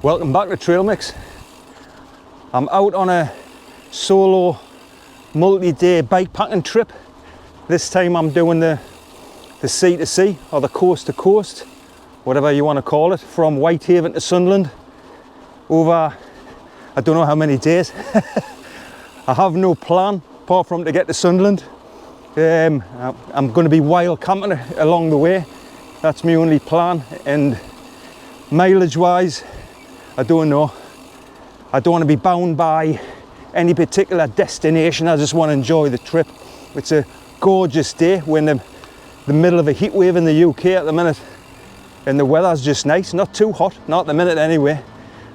Welcome back to Trail Mix. I'm out on a solo multi-day bikepacking trip. This time I'm doing the sea to sea or the coast to coast, whatever you want to call it, from Whitehaven to Sunderland over I don't know how many days. I have no plan apart from to get to Sunderland. I'm going to be wild camping along the way. That's my only plan, and mileage wise I don't know. I don't want to be bound by any particular destination. I just want to enjoy the trip. It's a gorgeous day. We're in the middle of a heat wave in the UK at the minute, and the weather's just nice, not too hot, not at the minute anyway.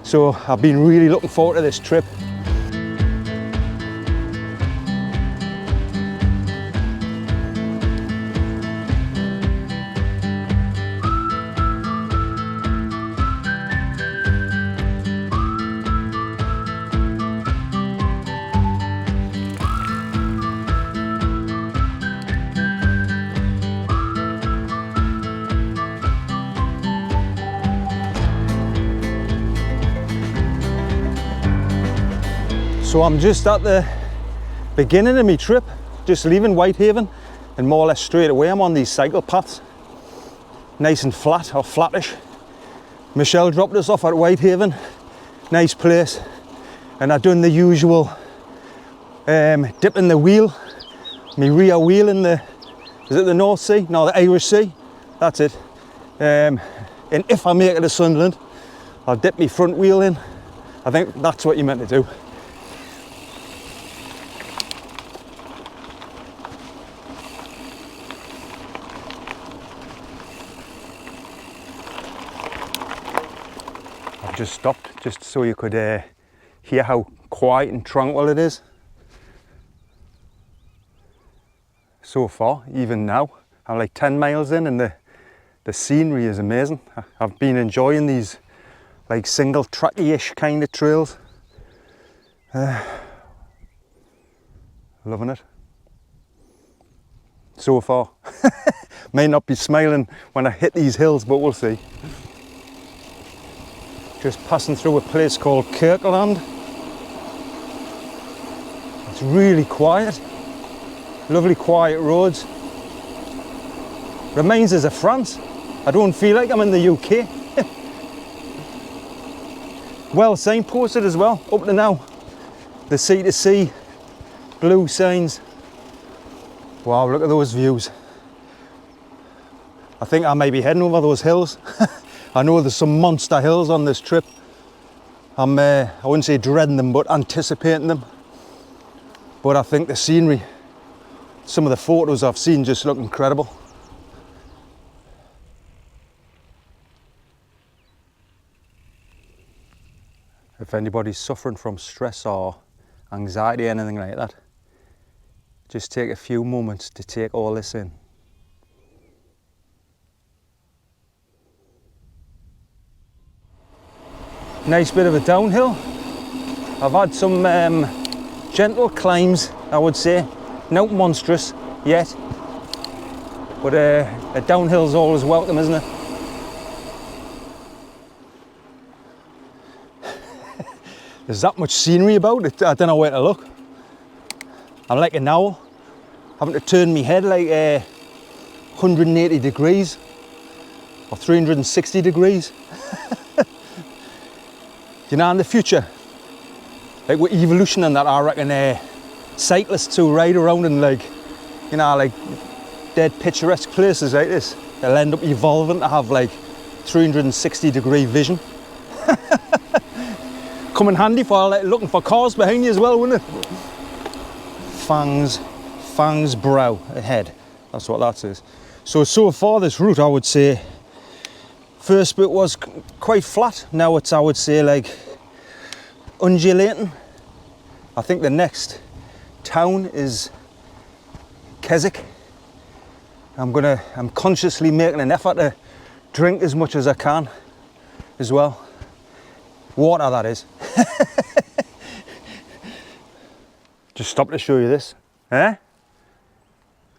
So I've been really looking forward to this trip. So I'm just at the beginning of my trip, just leaving Whitehaven, and more or less straight away I'm on these cycle paths. Nice and flat, or flattish. Michelle dropped us off at Whitehaven, nice place, and I've done the usual dipping the wheel, my rear wheel in the, is it the North Sea? No, the Irish Sea, that's it. And if I make it to Sunderland, I'll dip my front wheel in. I think that's what you're meant to do. Just stopped just so you could hear how quiet and tranquil it is. So far, even now, I'm like 10 miles in and the scenery is amazing. I've been enjoying these like single tracky-ish kind of trails. Loving it. So far. May not be smiling when I hit these hills, but we'll see. Just passing through a place called Kirkland. It's really quiet. Lovely quiet roads. Reminds us of France. I don't feel like I'm in the UK. Well signposted as well, up to now. The sea to sea, blue signs. Wow, look at those views. I think I may be heading over those hills. I know there's some monster hills on this trip. I wouldn't say dreading them, but anticipating them. But I think the scenery, some of the photos I've seen just look incredible. If anybody's suffering from stress or anxiety, anything like that, just take a few moments to take all this in. Nice bit of a downhill. I've had some gentle climbs, I would say. Not monstrous yet, but a downhill's always welcome, isn't it? There's that much scenery about it, I don't know where to look. I'm like an owl, having to turn my head like 180 degrees or 360 degrees. You know, in the future, like with evolution and that, I reckon cyclists who ride around in like, you know, like dead picturesque places like this, they'll end up evolving to have like 360 degree vision. Come in handy for like looking for cars behind you as well, wouldn't it? Fangs brow ahead, that's what that is. So far this route, I would say, first bit was quite flat. Now it's, I would say, like undulating. I think the next town is Keswick. I'm consciously making an effort to drink as much as I can as well. Water, that is. Just stop to show you this. Eh?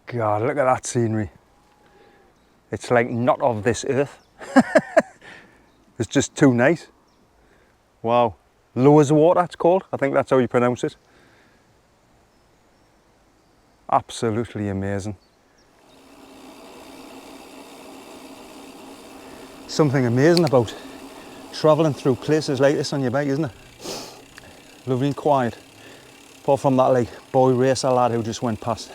God, look at that scenery. It's like not of this earth. It's just too nice. Wow. Loweswater it's called. I think that's how you pronounce it. Absolutely amazing. Something amazing about travelling through places like this on your bike, isn't it? Lovely and quiet. Apart from that like boy racer lad who just went past.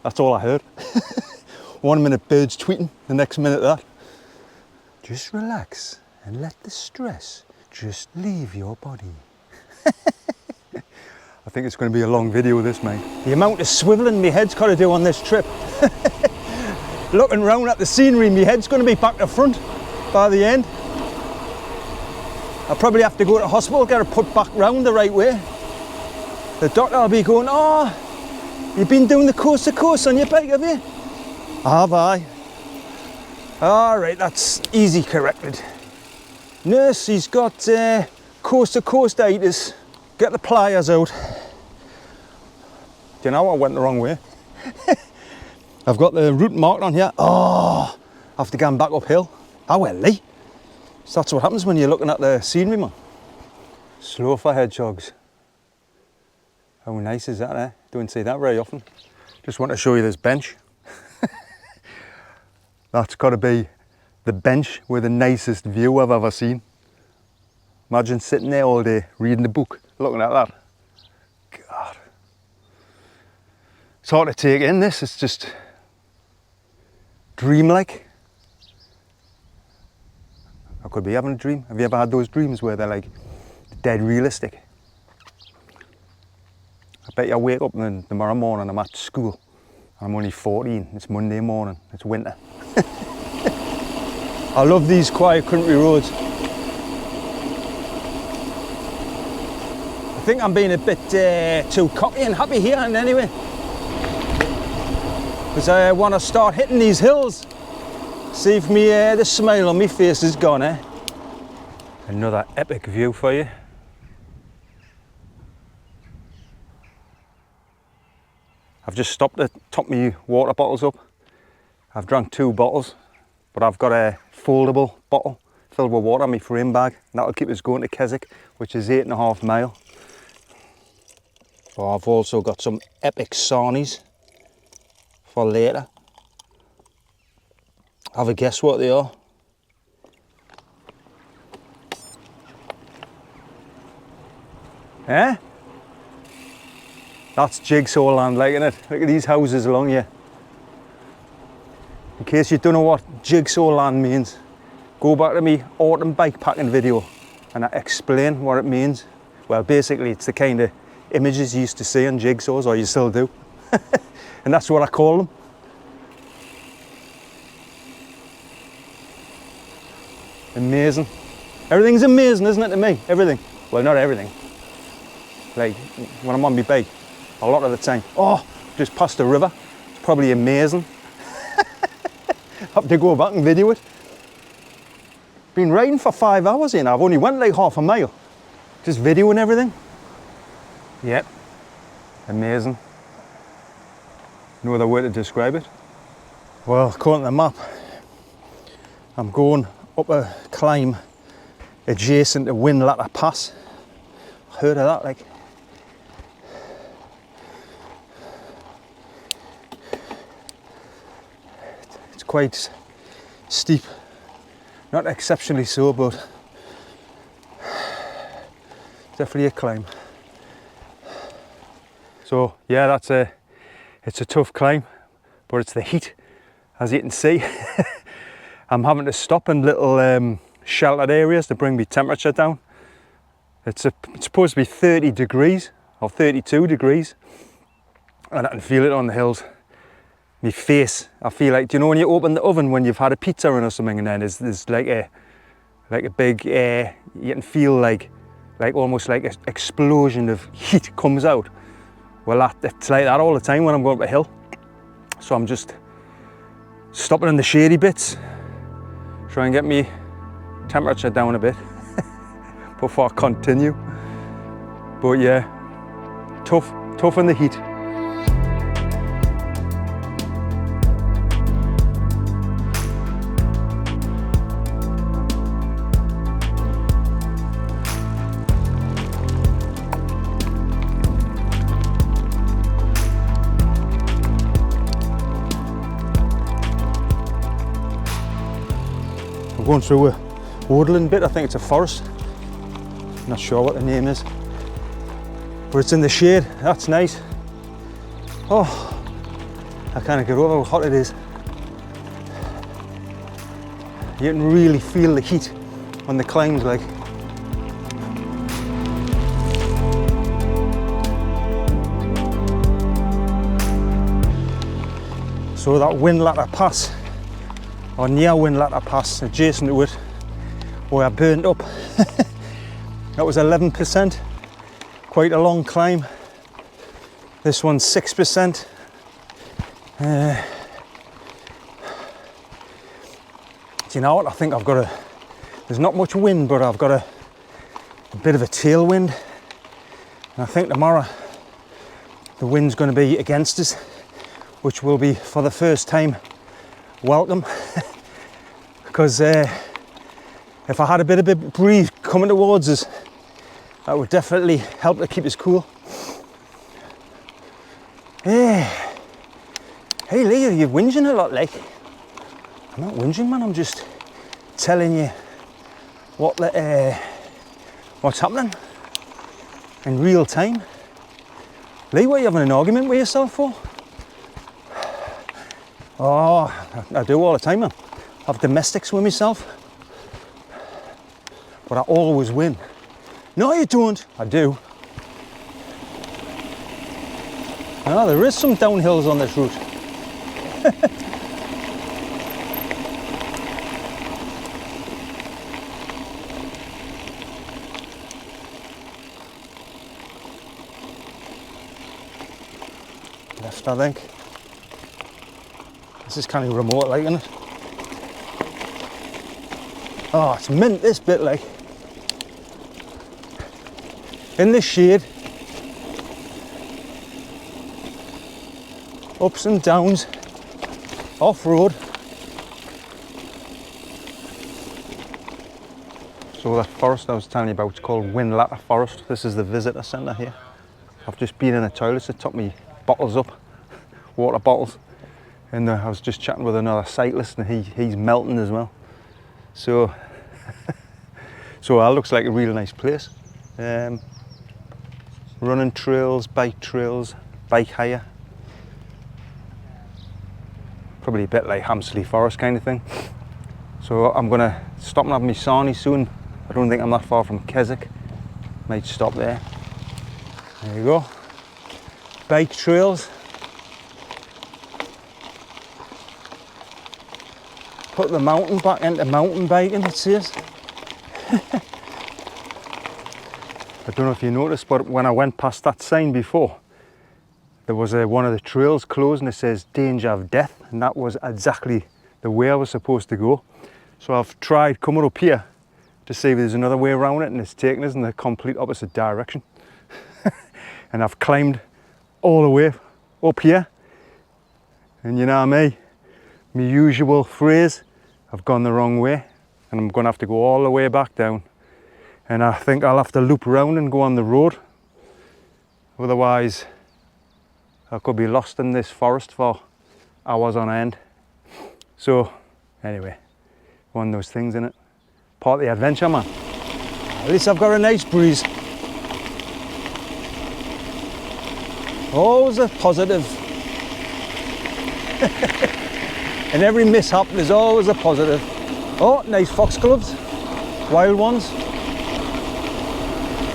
That's all I heard. 1 minute birds tweeting, the next minute that. Just relax and let the stress just leave your body. I think it's going to be a long video this, mate. The amount of swivelling my head's got to do on this trip. Looking round at the scenery, my head's going to be back to front by the end. I'll probably have to go to hospital, get it put back round the right way. The doctor will be going, oh, you've been doing the coast to coast on your bike, have you? Have I? All right, that's easy corrected. Nurse, he's got coast to coastaitis. Get the pliers out. Do you know I went the wrong way? I've got the route marked on here. Oh, I have to go back uphill. Oh well, Lee. So that's what happens when you're looking at the scenery, man. Slow for hedgehogs. How nice is that, eh? Don't see that very often. Just want to show you this bench. That's got to be the bench with the nicest view I've ever seen. Imagine sitting there all day reading the book, looking at that. God. It's hard to take in this, it's just dreamlike. I could be having a dream. Have you ever had those dreams where they're like dead realistic? I bet you I wake up and then tomorrow morning I'm at school. I'm only 14, it's Monday morning, it's winter. I love these quiet country roads. I think I'm being a bit too cocky and happy here and anyway. Because I want to start hitting these hills. See if me, the smile on my face is gone, eh? Another epic view for you. I've just stopped to top my water bottles up. I've drank 2 bottles, but I've got a foldable bottle filled with water in my frame bag, and that'll keep us going to Keswick, which is 8.5 miles. Oh, I've also got some epic sarnies for later. Have a guess what they are. Eh? That's jigsaw land, like, innit? Look at these houses along here. In case you don't know what jigsaw land means, go back to me autumn bikepacking video and I explain what it means. Well, basically it's the kind of images you used to see on jigsaws, or you still do. And that's what I call them. Amazing. Everything's amazing, isn't it, to me? Everything. Well, not everything. Like, when I'm on my bike, a lot of the time, oh, just past the river. It's probably amazing. Have to go back and video it. Been riding for 5 hours here now. I've only went like half a mile. Just videoing everything. Yep. Amazing. No other way to describe it. Well, according to the map, I'm going up a climb adjacent to Whinlatter Pass. Heard of that, like. It's quite steep. Not exceptionally so, but definitely a climb. So yeah, it's a tough climb, but it's the heat, as you can see. I'm having to stop in little sheltered areas to bring my temperature down. It's supposed to be 30 degrees or 32 degrees, and I can feel it on the hills. My face, I feel like, do you know when you open the oven when you've had a pizza in or something, and then there's like a big, you can feel like almost like an explosion of heat comes out. Well, it's like that all the time when I'm going up a hill. So I'm just stopping in the shady bits, try and get me temperature down a bit before I continue. But yeah, tough in the heat. We're going through a woodland bit. I think it's a forest. Not sure what the name is, but it's in the shade. That's nice. Oh, I can't get over how hot it is. You can really feel the heat on the climbs, like. So that Whinlatter Pass, or near Whinlatter Pass, adjacent to it, where I burnt up, that was 11%, quite a long climb. This one's 6%. Do you know what? I think I've got there's not much wind, but I've got a bit of a tailwind. And I think tomorrow the wind's going to be against us, which will be, for the first time, welcome. Because if I had a bit of a breeze coming towards us, that would definitely help to keep us cool. Hey Lee, you're whinging a lot, like. I'm not whinging, man, I'm just telling you what's happening in real time. Lee, what are you having an argument with yourself for? Oh, I do all the time, man. I have domestics with myself, but I always win. No, you don't. I do. No, there is some downhills on this route. Left, I think. This is kind of remote, like, isn't it? Oh, it's mint, this bit, like. In the shade. Ups and downs. Off-road. So that forest I was telling you about, it's called Whinlatter Forest. This is the visitor centre here. I've just been in the toilets, it took me bottles up, water bottles. And I was just chatting with another cyclist and he's melting as well. So, so it looks like a really nice place. Running trails, bike hire. Probably a bit like Hampsley Forest kind of thing. So I'm gonna stop and have my sarnie soon. I don't think I'm that far from Keswick. Might stop there. There you go. Bike trails. Put the mountain back into mountain biking, it says. I don't know if you noticed, but when I went past that sign before, there was one of the trails closed and it says danger of death, and that was exactly the way I was supposed to go. So I've tried coming up here to see if there's another way around it, and it's taken us in the complete opposite direction. And I've climbed all the way up here, and you know me, my usual phrase, I've gone the wrong way and I'm going to have to go all the way back down, and I think I'll have to loop around and go on the road, otherwise I could be lost in this forest for hours on end. So anyway, one of those things, innit? Part of the adventure, man. At least I've got a nice breeze. Always a positive. In every mishap, there's always a positive. Oh, nice foxgloves. Wild ones.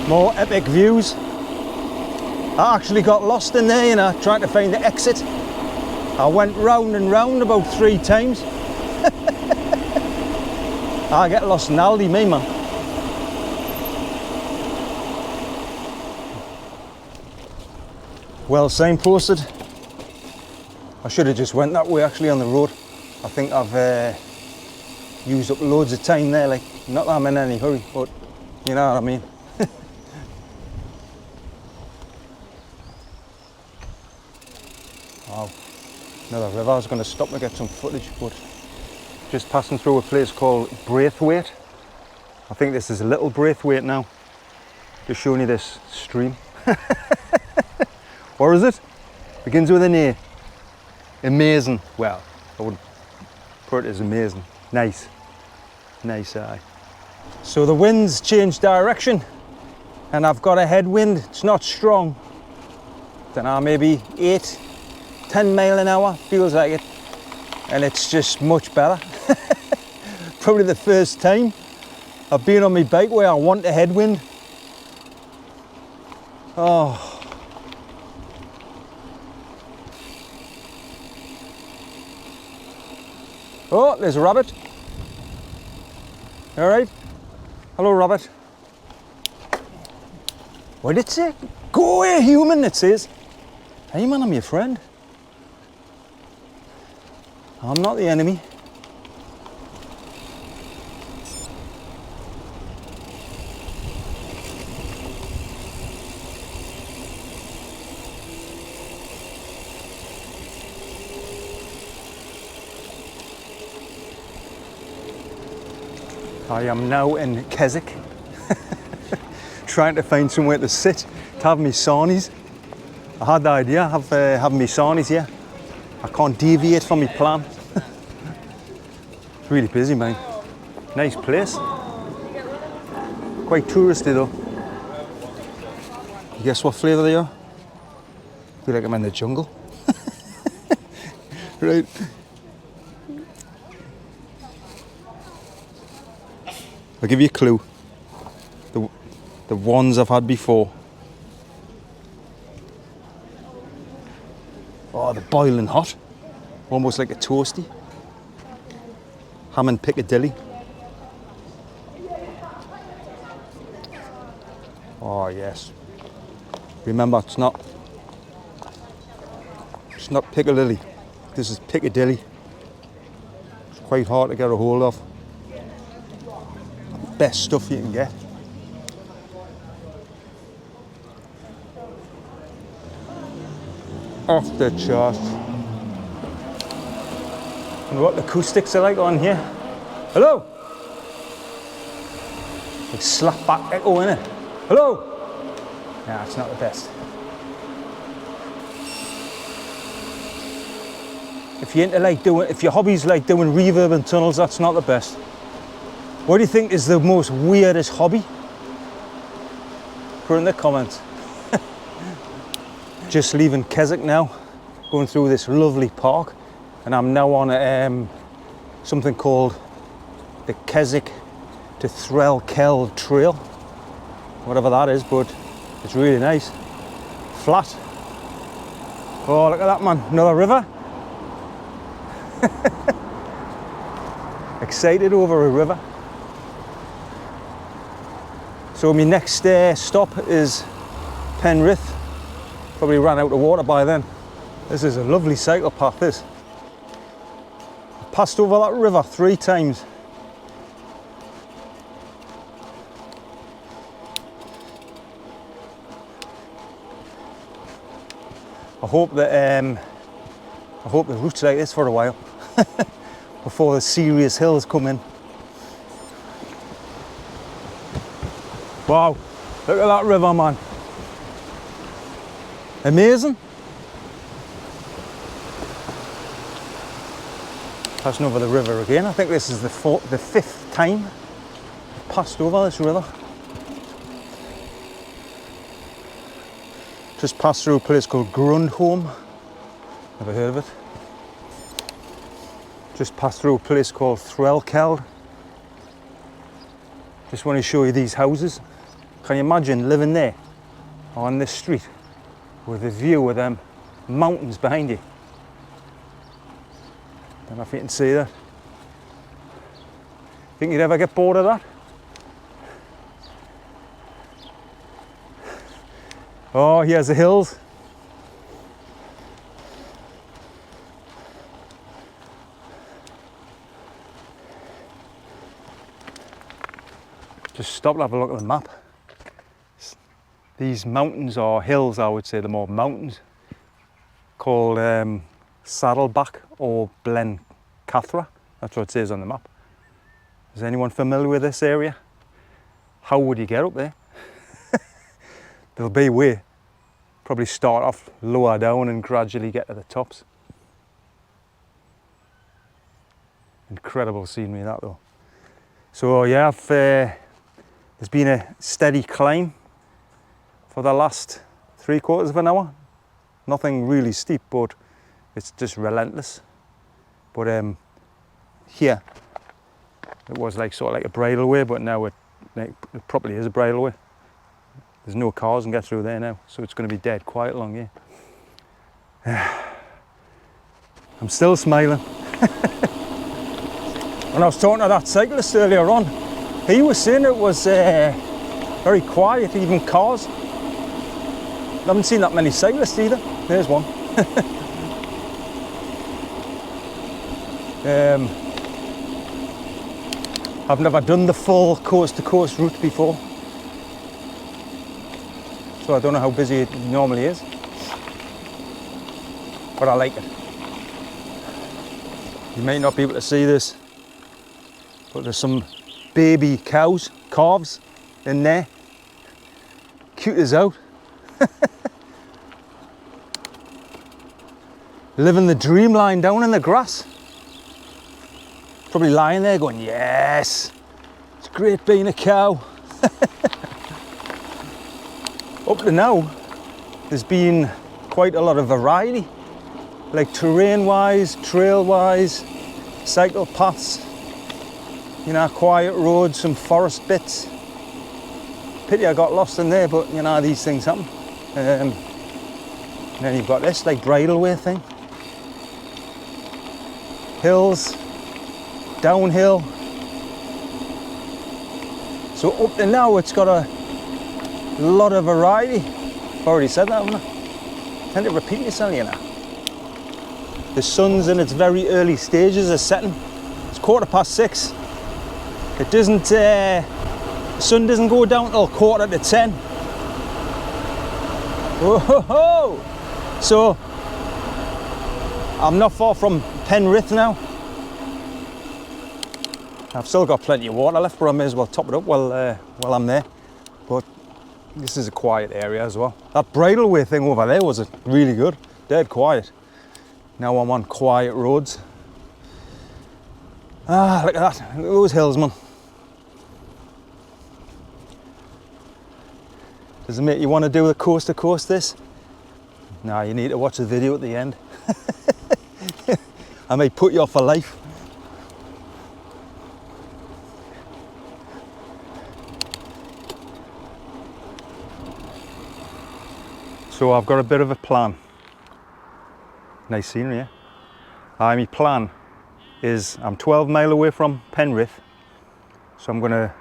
More epic views. I actually got lost in there, you know, trying to find the exit. I went round and round about 3 times. I get lost in Aldi, me, man. Well signposted. I should have just went that way actually on the road. I think I've used up loads of time there, like, not that I'm in any hurry, but you know what I mean. Wow, another river. I was going to stop and get some footage, but just passing through a place called Braithwaite. I think this is a little Braithwaite now. Just showing you this stream. Or is it? Begins with an A. Amazing. Well, I wouldn't put it as amazing. Nice. Nice eye. So the wind's changed direction and I've got a headwind. It's not strong. Don't know, maybe 8-10 mile an hour, feels like it. And it's just much better. Probably the first time I've been on my bike where I want a headwind. Oh. Oh, there's a rabbit. All right. Hello, rabbit. What did it say? Go away, human, it says. Hey, man, I'm your friend. I'm not the enemy. I am now in Keswick, trying to find somewhere to sit, to have my sarnies. I had the idea of having my sarnies here. I can't deviate from my plan. It's really busy, man. Nice place. Quite touristy though. You guess what flavour they are? I feel like I'm in the jungle. Right. I'll give you a clue. The ones I've had before. Oh, they're boiling hot. Almost like a toasty. Ham and Piccadilly. Oh yes. Remember, it's not Piccadilly. This is Piccadilly. It's quite hard to get a hold of. Best stuff you can get. Off the chart. And what the acoustics are like on here. Hello! Like slap back echo, innit? Hello! Yeah, it's not the best. If you're into like if your hobby's like doing reverb and tunnels, that's not the best. What do you think is the most weirdest hobby? Put in the comments. Just leaving Keswick now, going through this lovely park, and I'm now on something called the Keswick to Threlkeld trail, whatever that is, but it's really nice. Flat. Oh, look at that, man, another river. Excited over a river. So my next stop is Penrith. Probably ran out of water by then. This is a lovely cycle path, this. I passed over that river 3 times. I hope the route's like this for a while before the serious hills come in. Wow, look at that river, man. Amazing. Passing over the river again. I think this is the 5th time I've passed over this river. Just passed through a place called Grueling. Never heard of it. Just passed through a place called Threlkeld. Just want to show you these houses. Can you imagine living there on this street with a view of them mountains behind you? Don't know if you can see that. Think you'd ever get bored of that? Oh, here's the hills. Just stop and have a look at the map. These mountains, or hills I would say, they're more mountains, called Saddleback or Blencathra. That's what it says on the map. Is anyone familiar with this area? How would you get up there? There'll be a way. Probably start off lower down and gradually get to the tops. Incredible scenery that though. So yeah, there's been a steady climb for the last 3/4 of an hour. Nothing really steep, but it's just relentless. But here it was like sort of like a bridleway, but now it probably is a bridleway. There's no cars can get through there now, so it's going to be dead quiet along here. I'm still smiling. When I was talking to that cyclist earlier on, he was saying it was very quiet, even cars. I haven't seen that many cyclists either. There's one. I've never done the full coast-to-coast route before, so I don't know how busy it normally is, but I like it. You may not be able to see this, but there's some baby calves in there. Cute as out. Living the dream lying down in the grass. Probably lying there going, yes, it's great being a cow. Up to now, there's been quite a lot of variety, like terrain-wise, trail-wise, cycle paths, you know, quiet roads, some forest bits. Pity I got lost in there, but you know, these things happen. And then you've got this, like, bridleway thing. Hills, downhill. So up to now, it's got a lot of variety. I've already said that, haven't I? Tend to repeat yourself, you know. The sun's in its very early stages of setting. It's 6:15. It doesn't, the sun doesn't go down till 9:45. Whoa! So, I'm not far from Penrith now. I've still got plenty of water left, but I may as well top it up while I'm there. But this is a quiet area as well. That bridleway thing over there was really good, dead quiet. Now I'm on quiet roads. Ah, look at that, look at those hills, man. Does it make you want to do the coast to coast this? No, you need to watch the video at the end. I may put you off for life. So I've got a bit of a plan. Nice scenery, yeah? My plan is I'm 12 mile away from Penrith, so I'm going to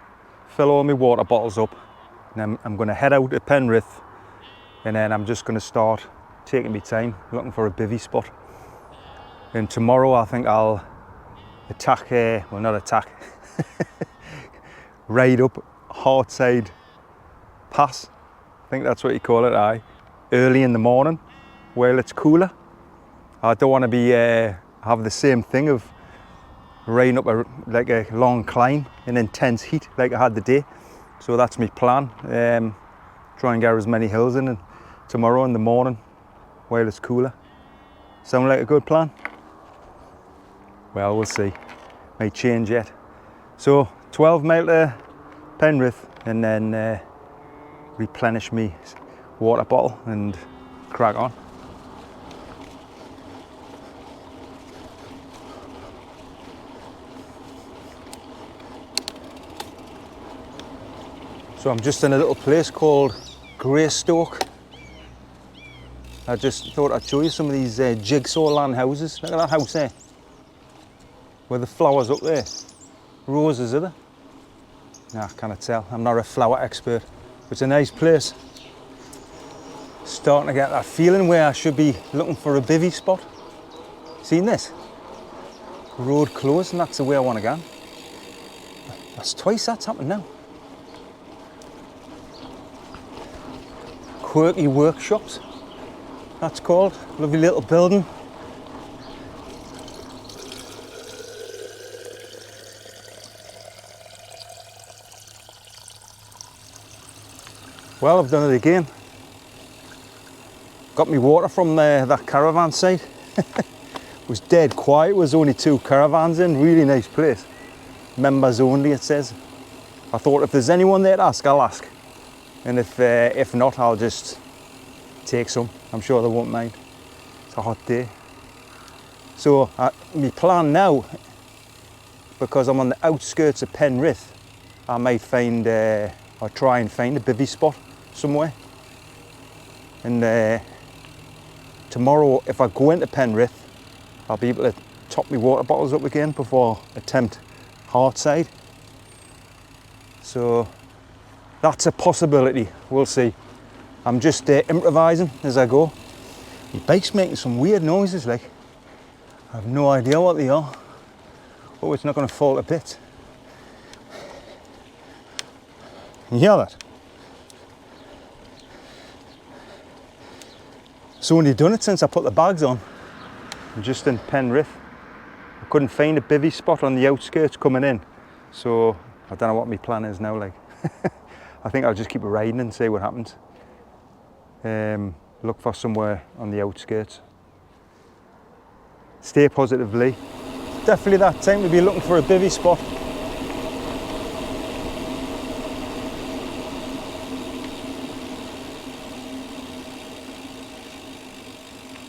fill all my water bottles up, and I'm going to head out to Penrith, and then I'm just going to start taking my time looking for a bivvy spot. And tomorrow I think I'll attack, well not attack, ride up Hartside Pass, I think that's what you call it, early in the morning while it's cooler. I don't want to be have the same thing of riding up like a long climb in intense heat like I had the day. So that's my plan. Try and get as many hills in tomorrow in the morning while it's cooler. Sound like a good plan? Well, we'll see. May change yet. So 12 mile to Penrith, and then replenish me water bottle and crack on. So I'm just in a little place called Greystoke. I just thought I'd show you some of these jigsaw land houses. Look at that house there, with the flowers up there. Roses, are there? Nah, I cannot tell. I'm not a flower expert. It's a nice place. Starting to get that feeling where I should be looking for a bivvy spot. Seen this? Road closed, and that's the way I want to go. That's twice that's happened now. Quirky Workshops, that's called. Lovely little building. Well, I've done it again. Got me water from that caravan site. It was dead quiet, there was only 2 caravans in, really nice place. members only, it says. I thought if there's anyone there to ask, I'll ask. And if not, I'll just take some. I'm sure they won't mind. It's a hot day. So my plan now, because I'm on the outskirts of Penrith, I might find, or try and find a bivvy spot somewhere. And tomorrow, if I go into Penrith, I'll be able to top my water bottles up again before I attempt Hartside. So that's a possibility, we'll see. I'm just improvising as I go. My bike's making some weird noises, like. I have no idea what they are. Oh, it's not going to fall to bits. Can you hear that? It's only done it since I put the bags on. I'm just in Penrith. I couldn't find a bivvy spot on the outskirts coming in. So I don't know what my plan is now, like. I think I'll just keep riding and see what happens. Look for somewhere on the outskirts. Stay positive, Lee. Definitely that time to be looking for a bivvy spot.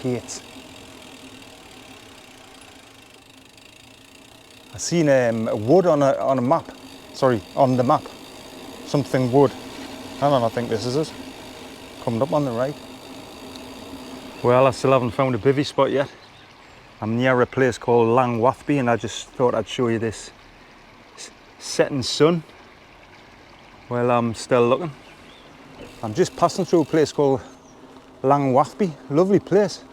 Gates. I seen a wood on a map. Sorry, on the map. Something wood. I think this is it. Coming up on the right. Well, I still haven't found a bivvy spot yet. I'm near a place called Loweswater, and I just thought I'd show you this setting sun while I'm still looking. I'm just passing through a place called Loweswater. Lovely place.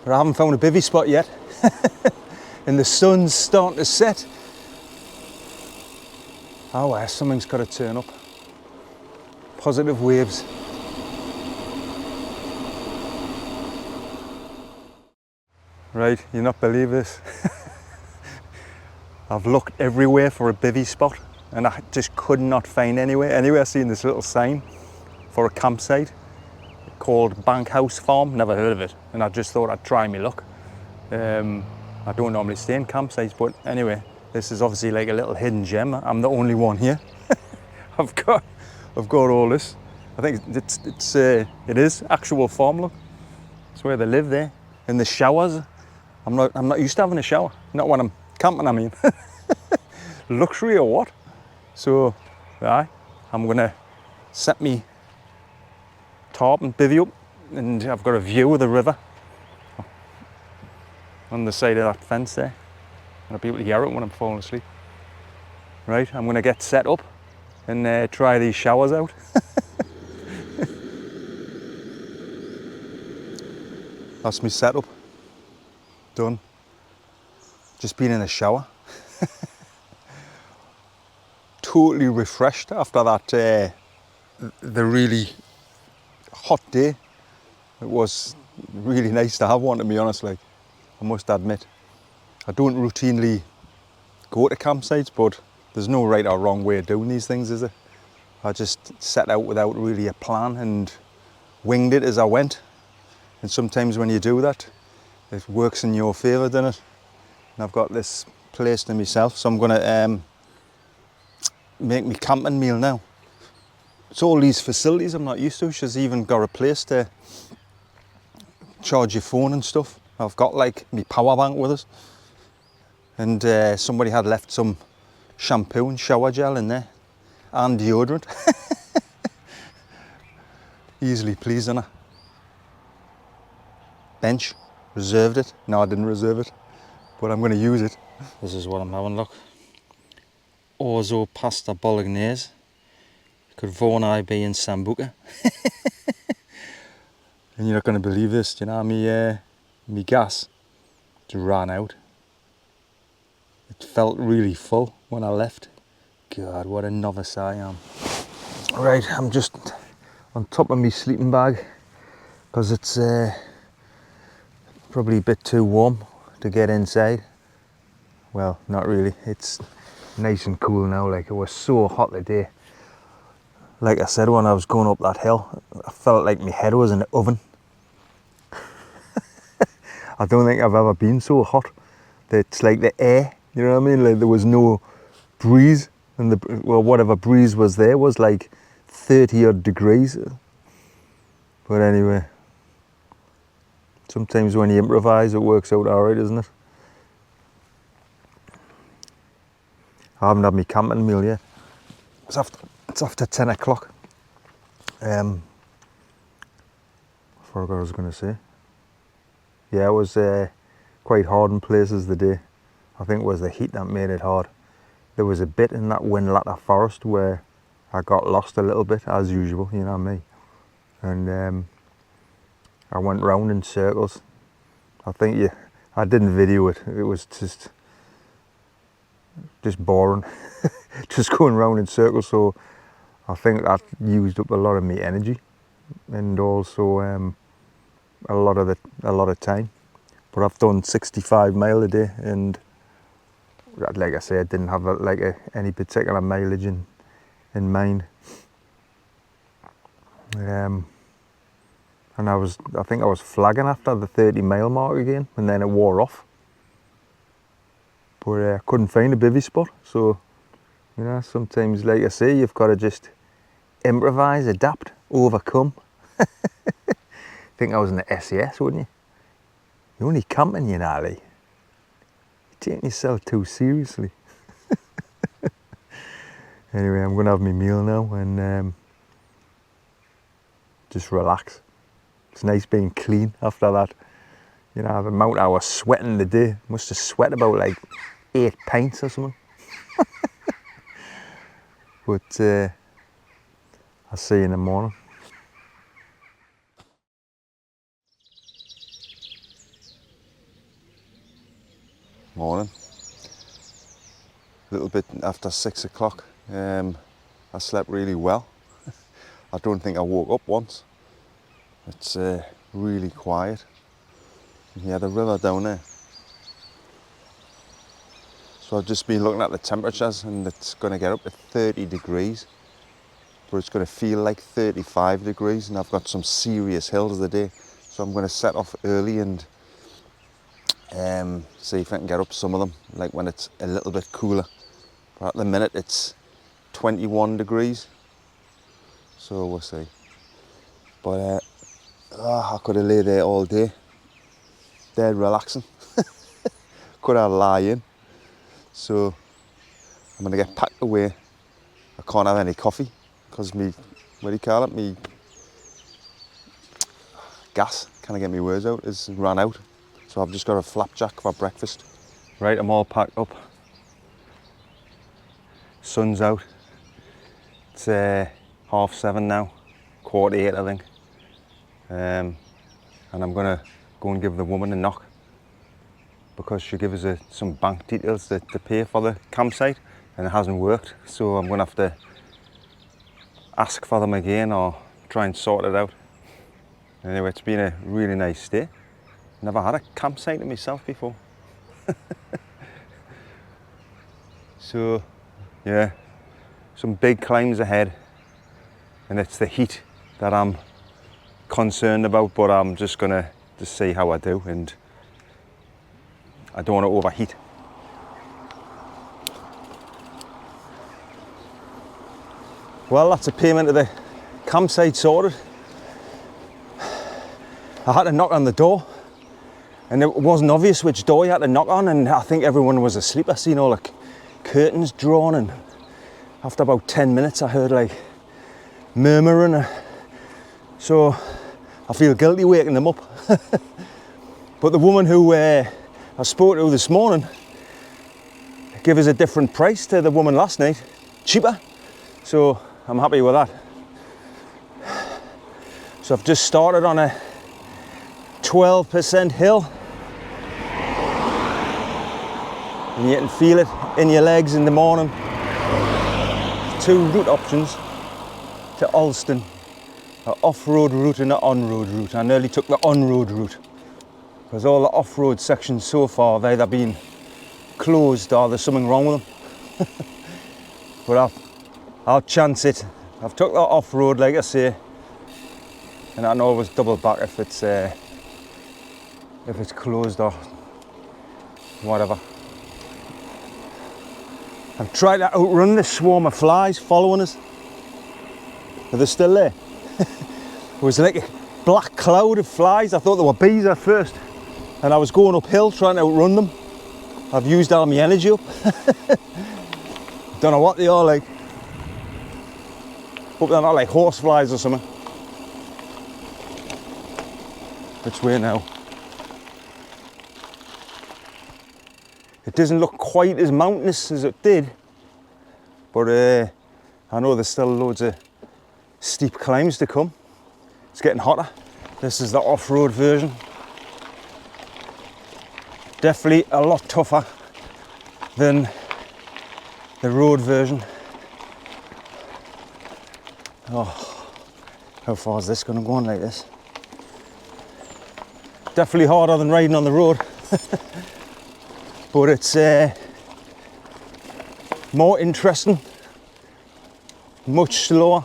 But I haven't found a bivvy spot yet. And the sun's starting to set. Oh well, something's got to turn up. Positive waves. Right, you'll not believe this. I've looked everywhere for a bivvy spot and I just could not find anywhere. Anyway, I seen this little sign for a campsite called Bankhouse Farm. Never heard of it, and I just thought I'd try my luck. I don't normally stay in campsites, but anyway, this is obviously like a little hidden gem. I'm the only one here. I've got all this. I think it is actual farm. Look, it's where they live there. And the showers. I'm not used to having a shower. Not when I'm camping, I mean. Luxury or what? So, aye, I'm gonna set me tarp and bivvy up, and I've got a view of the river on the side of that fence there. And I'll be able to hear it when I'm falling asleep. Right, I'm gonna get set up and try these showers out. That's my setup. Done. Just been in the shower. Totally refreshed after that, the really hot day. It was really nice to have one, to be honest, like, I must admit. I don't routinely go to campsites, but there's no right or wrong way of doing these things, is there? I just set out without really a plan and winged it as I went. And sometimes when you do that, it works in your favour, doesn't it? And I've got this place to myself, so I'm going to make me camping meal now. It's all these facilities I'm not used to. She's even got a place to charge your phone and stuff. I've got like my power bank with us. And somebody had left some shampoo and shower gel in there. And deodorant. Easily pleased, isn't I? Bench, reserved it. No, I didn't reserve it, but I'm going to use it. This is what I'm having, look. Orzo pasta bolognese. Could Vaughan IB and Sambuca. And you're not going to believe this, do you know, me gas just ran out. It felt really full when I left. God, what a novice I am. Right, I'm just on top of my sleeping bag because it's probably a bit too warm to get inside. Well, not really. It's nice and cool now. Like, it was so hot today. Like I said, when I was going up that hill, I felt like my head was in the oven. I don't think I've ever been so hot. It's like the air You know what I mean? Like there was no breeze, and well, whatever breeze was there was like 30 odd degrees. But anyway, sometimes when you improvise, it works out alright, doesn't it? I haven't had my camping meal yet. It's after 10 o'clock. I forgot what I was going to say. Yeah, it was quite hard in places the day. I think it was the heat that made it hard. There was a bit in that Whinlatter Forest where I got lost a little bit, as usual, you know me. And I went round in circles. I think I didn't video it. It was just boring, just going round in circles. So I think that used up a lot of my energy, and also a lot of time. But I've done 65 mile a day, and like I say, I didn't have any particular mileage in mind. And I think I was flagging after the 30 mile mark again, and then it wore off. But I couldn't find a bivvy spot, so you know, sometimes, like I say, you've got to just improvise, adapt, overcome. Think I was in the SAS, wouldn't you? You're only camping, you know, Lee. You're taking yourself too seriously. Anyway, I'm going to have my meal now and just relax. It's nice being clean after that. You know, the amount I was sweating the day, must have sweat about like 8 pints or something. But I'll see you in the morning. Morning. A little bit after 6 o'clock. I slept really well. I don't think I woke up once. It's really quiet. Yeah, the river down there. So I've just been looking at the temperatures, and it's going to get up to 30 degrees. But it's going to feel like 35 degrees, and I've got some serious hills today. So I'm going to set off early and see if I can get up some of them, like when it's a little bit cooler. But at the minute it's 21 degrees. So we'll see. But I could have lay there all day, dead relaxing. Could have lie in. So I'm gonna get packed away. I can't have any coffee because me, what do you call it? Me gas, can I get my words out, is ran out. So I've just got a flapjack for breakfast. Right, I'm all packed up. Sun's out. It's 7:30 now, 7:45 I think. And I'm gonna go and give the woman a knock because she gave us some bank details to pay for the campsite, and it hasn't worked. So I'm gonna have to ask for them again or try and sort it out. Anyway, it's been a really nice day. Never had a campsite to myself before. So yeah, some big climbs ahead, and it's the heat that I'm concerned about, but I'm just gonna see how I do, and I don't want to overheat. Well, that's a payment of the campsite sorted. I had to knock on the door, and it wasn't obvious which door you had to knock on, and I think everyone was asleep. I seen all the curtains drawn, and after about 10 minutes I heard like murmuring, so I feel guilty waking them up. But the woman who I spoke to this morning gave us a different price to the woman last night, cheaper, so I'm happy with that. So I've just started on a 12% hill, and you can feel it in your legs in the morning. 2 route options to Alston, an off-road route and an on-road route. I nearly took the on-road route because all the off-road sections so far have either been closed or there's something wrong with them. But I'll chance it. I've took the off-road, like I say, and I can always double back if it's closed or whatever. I've tried to outrun this swarm of flies following us. Are they still there? It was like a black cloud of flies. I thought they were bees at first. And I was going uphill trying to outrun them. I've used all my energy up. Don't know what they are like. Hope they're not like horse flies or something. Which way now? It doesn't look quite as mountainous as it did. But I know there's still loads of steep climbs to come. It's getting hotter. This is the off-road version. Definitely a lot tougher than the road version. Oh, how far is this going to go on like this? Definitely harder than riding on the road. But it's more interesting, much slower.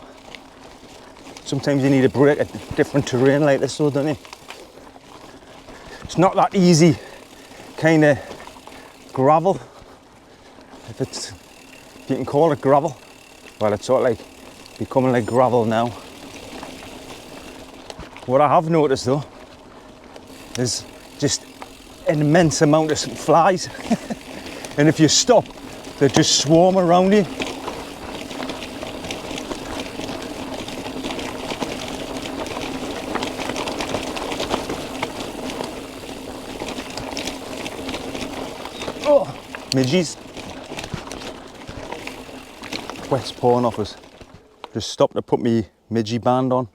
Sometimes you need a break at different terrain like this, though, don't you? It's not that easy kind of gravel, if you can call it gravel. Well, it's sort of like becoming like gravel now. What I have noticed though is just an immense amount of flies. And if you stop, they just swarm around you. Oh, midges. Wet's pouring off us. Just stopped to put me midgie band on.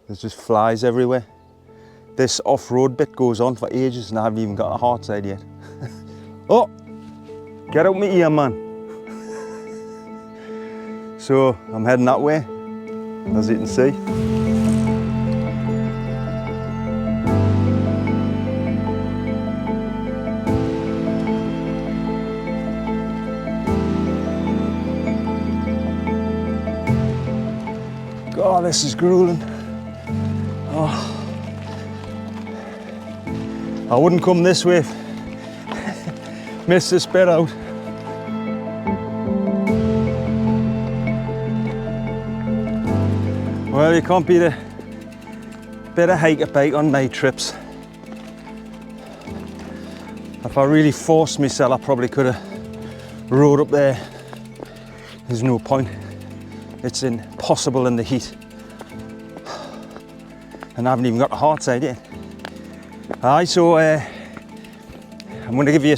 There's just flies everywhere. This off-road bit goes on for ages and I haven't even got a Hartside yet. Oh, get out my ear, man. So I'm heading that way, as you can see. God, this is grueling. Oh. I wouldn't come this way if missed this bit out. Well, you can't beat a bit of hiker bike on night trips. If I really forced myself, I probably could have rode up there. There's no point. It's impossible in the heat. And I haven't even got a Hartside yet. Aye, so I'm going to give you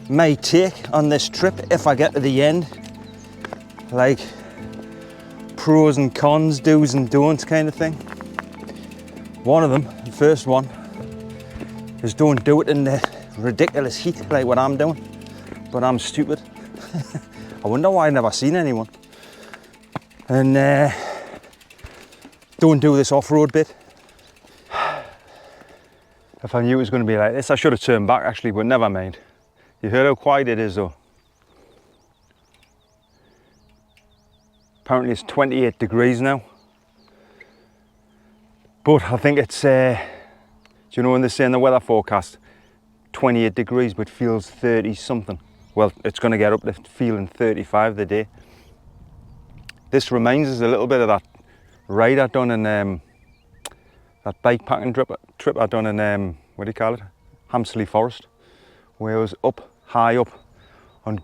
my take on this trip if I get to the end. Like pros and cons, do's and don'ts kind of thing. One of them, the first one, is don't do it in the ridiculous heat like what I'm doing. But I'm stupid. I wonder why I've never seen anyone. And don't do this off-road bit. If I knew it was going to be like this, I should have turned back actually, but never mind. You heard how quiet it is though. Apparently it's 28 degrees now. But I think it's, do you know when they say in the weather forecast, 28 degrees but feels 30 something? Well, it's going to get up to feeling 35 the day. This reminds us a little bit of that ride I done in that bikepacking trip I done in, what do you call it? Hartside Forest, where I was up, high up on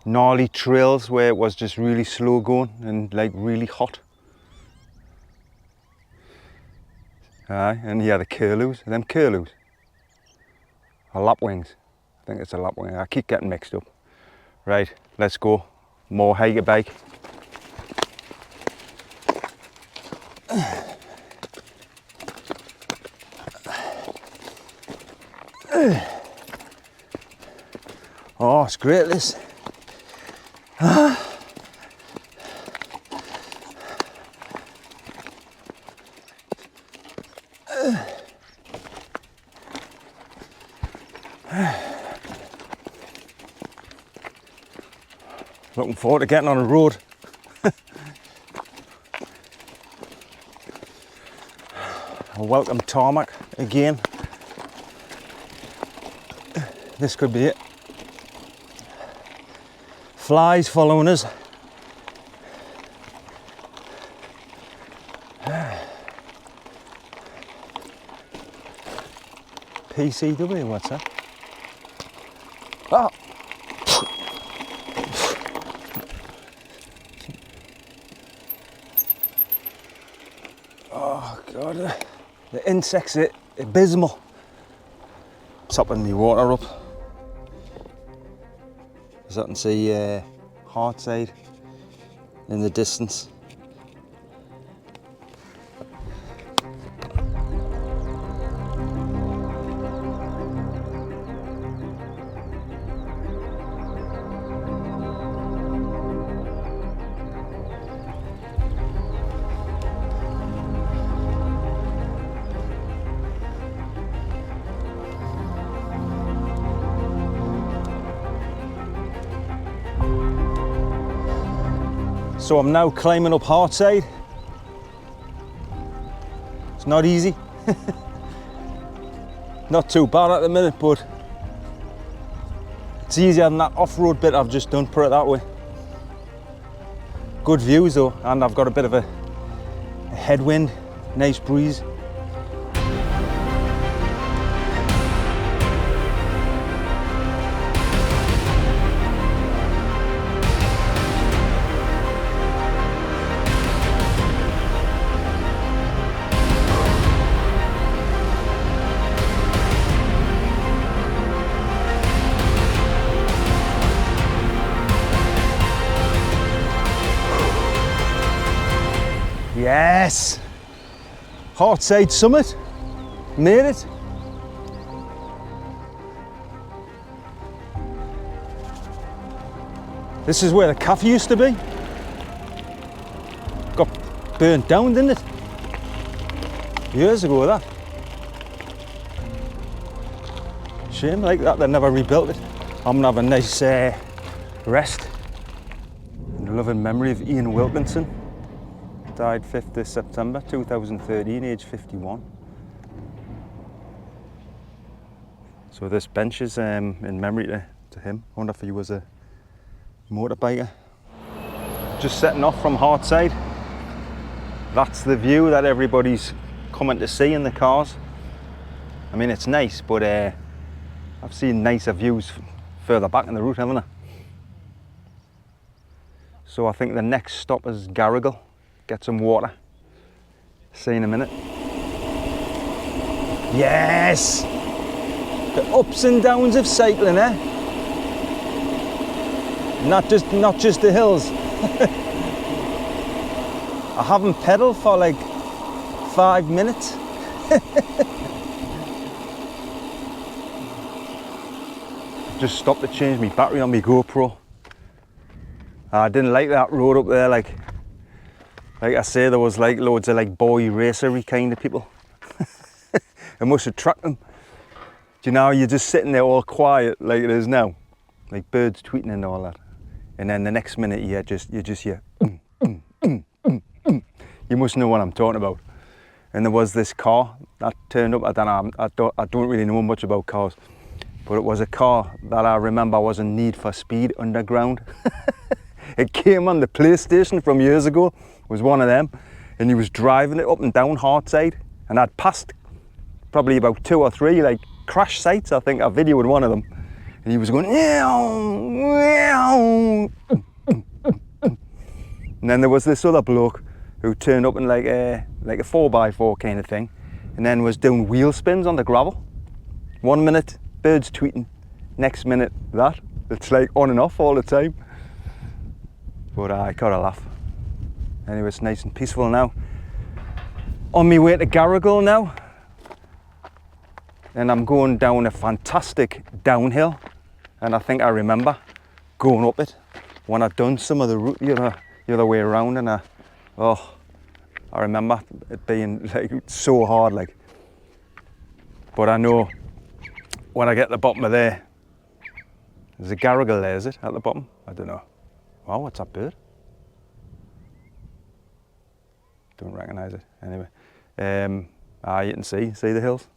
gnarly trails where it was just really slow going and like really hot. Aye, and yeah, the curlews, them curlews, or lapwings. I think it's a lapwing. I keep getting mixed up. Right, let's go. More hiker bike. Oh, it's great this. Looking forward to getting on a road. A welcome tarmac again. This could be it. flies following us. PCW, what's that? Oh! Oh God, the insects are abysmal. Topping me water up. As I can see Hartside in the distance. So I'm now climbing up Hartside. It's not easy. Not too bad at the minute, but it's easier than that off-road bit I've just done, put it that way. Good views though, and I've got a bit of a headwind, nice breeze. Yes! Hartside summit, made it. This is where the cafe used to be. Got burnt down, didn't it? Years ago, that. Shame like that, they never rebuilt it. I'm gonna have a nice rest. In loving memory of Ian Wilkinson. Died 5th of September 2013, age 51. So this bench is in memory to him. I wonder if he was a motorbiker. Just setting off from Hartside. That's the view that everybody's coming to see in the cars. I mean, it's nice, but I've seen nicer views further back in the route, haven't I? So I think the next stop is Garrigill. Get some water. See you in a minute. Yes! The ups and downs of cycling, eh? Not just the hills. I haven't pedalled for like 5 minutes. Just stopped to change my battery on my GoPro. I didn't like that road up there, like I say, there was like loads of like boy racery kind of people. It must attract them. Do you know, you're just sitting there all quiet like it is now, like birds tweeting and all that, and then the next minute you just hear you must know what I'm talking about. And there was this car that turned up. I don't really know much about cars, but it was a car that I remember was a Need for Speed Underground. It came on the PlayStation from years ago. It was one of them, and he was driving it up and down Hartside, and I'd passed probably about 2 or 3 like crash sites. I think I videoed one of them, and he was going and then there was this other bloke who turned up in like a 4x4 kind of thing, and then was doing wheel spins on the gravel. 1 minute birds tweeting, next minute that. It's like on and off all the time. But I got a laugh. Anyway, it's nice and peaceful now. On my way to Garrigill now. And I'm going down a fantastic downhill. And I think I remember going up it when I'd done some of the route the other way around. And I remember it being like so hard, like. But I know when I get to the bottom of there's a Garrigill there, is it, at the bottom? I don't know. Wow, what's that bird? Don't recognise it. Anyway, you can see the hills.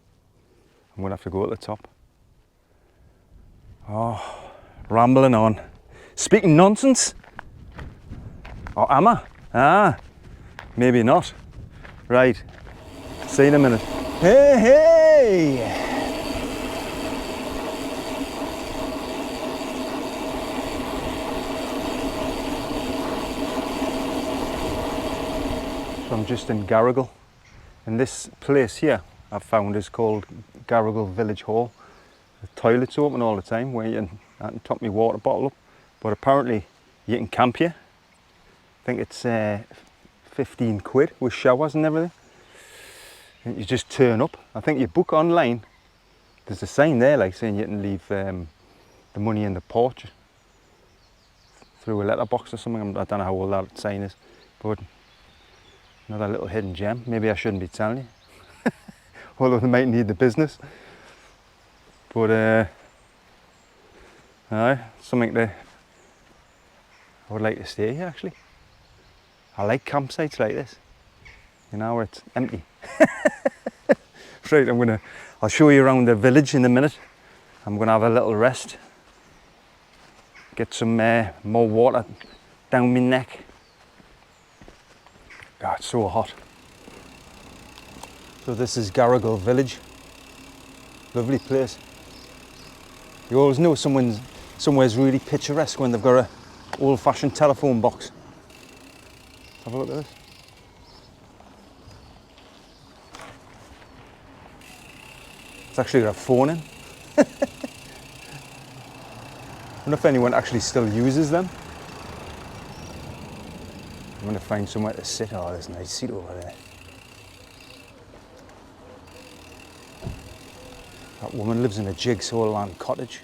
I'm gonna have to go at the top. Oh, rambling on. Speaking nonsense? Or am I? Ah, maybe not. Right, see you in a minute. Hey, hey! So I'm just in Garrigill, and this place here I've found is called Garrigill Village Hall. The toilet's open all the time where you can top my water bottle up, but apparently you can camp here. I think it's 15 quid with showers and everything. And you just turn up. I think you book online. There's a sign there like saying you can leave the money in the porch through a letterbox or something. I don't know how old that sign is, but another little hidden gem. Maybe I shouldn't be telling you, although they might need the business. But something that I would like to stay here actually. I like campsites like this, you know, where it's empty. Right, I'll show you around the village in a minute. I'm gonna have a little rest, get some more water down my neck. God, it's so hot. So this is Garrigill Village. Lovely place. You always know somewhere's really picturesque when they've got a old-fashioned telephone box. Have a look at this. It's actually got a phone in. I wonder if anyone actually still uses them. I'm going to find somewhere to sit. Oh, there's a nice seat over there. That woman lives in a jigsaw land cottage.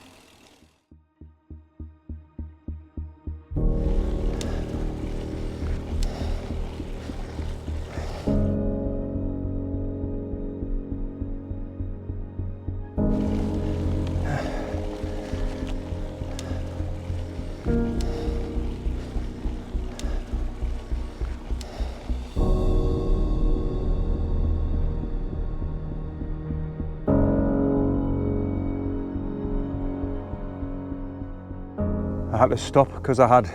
I had to stop because I had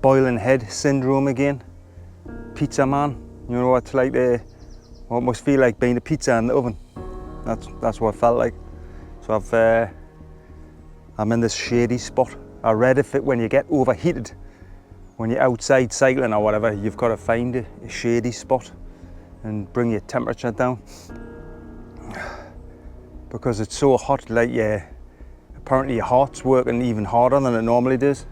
boiling head syndrome again. Pizza man, you know what it's like to almost feel like being a pizza in the oven. That's what I felt like. So I'm in this shady spot. I read if when you get overheated, when you're outside cycling or whatever, you've got to find a shady spot and bring your temperature down. Because it's so hot, like apparently your heart's working even harder than it normally does.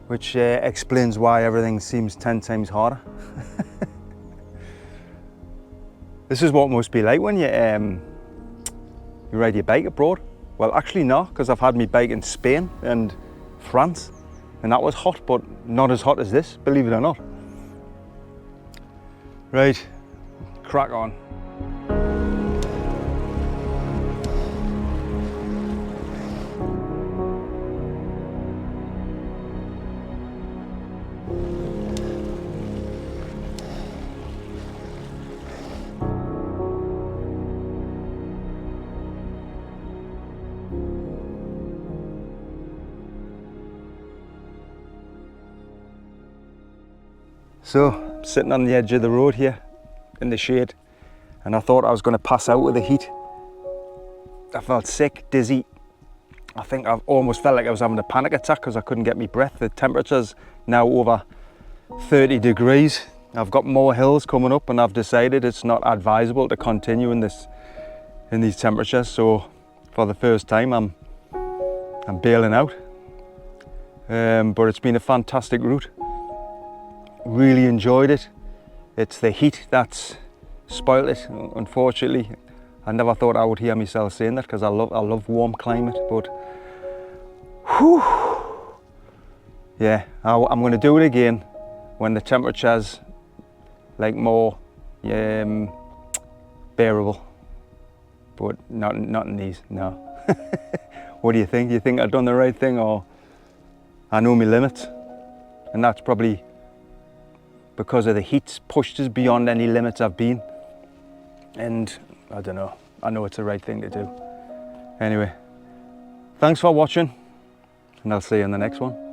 Which explains why everything seems 10 times harder. This is what it must be like when you ride your bike abroad. Well, actually no, because I've had my bike in Spain and France, and that was hot, but not as hot as this, believe it or not. Right, crack on. So, I'm sitting on the edge of the road here in the shade, and I thought I was going to pass out with the heat. I felt sick, dizzy. I think I almost felt like I was having a panic attack because I couldn't get my breath. The temperature's now over 30 degrees. I've got more hills coming up, and I've decided it's not advisable to continue in these temperatures. So, for the first time, I'm bailing out. But it's been a fantastic route. Really enjoyed it. It's the heat that's spoiled it, unfortunately. I never thought I would hear myself saying that because I love warm climate, but whew, yeah, I'm going to do it again when the temperature's like more bearable, but not in these, no. What do you think? Do you think I've done the right thing, or I know my limits? And that's probably because of the heat's pushed us beyond any limits I've been. And I don't know, I know it's the right thing to do. Anyway, Thanks for watching, and I'll see you in the next one.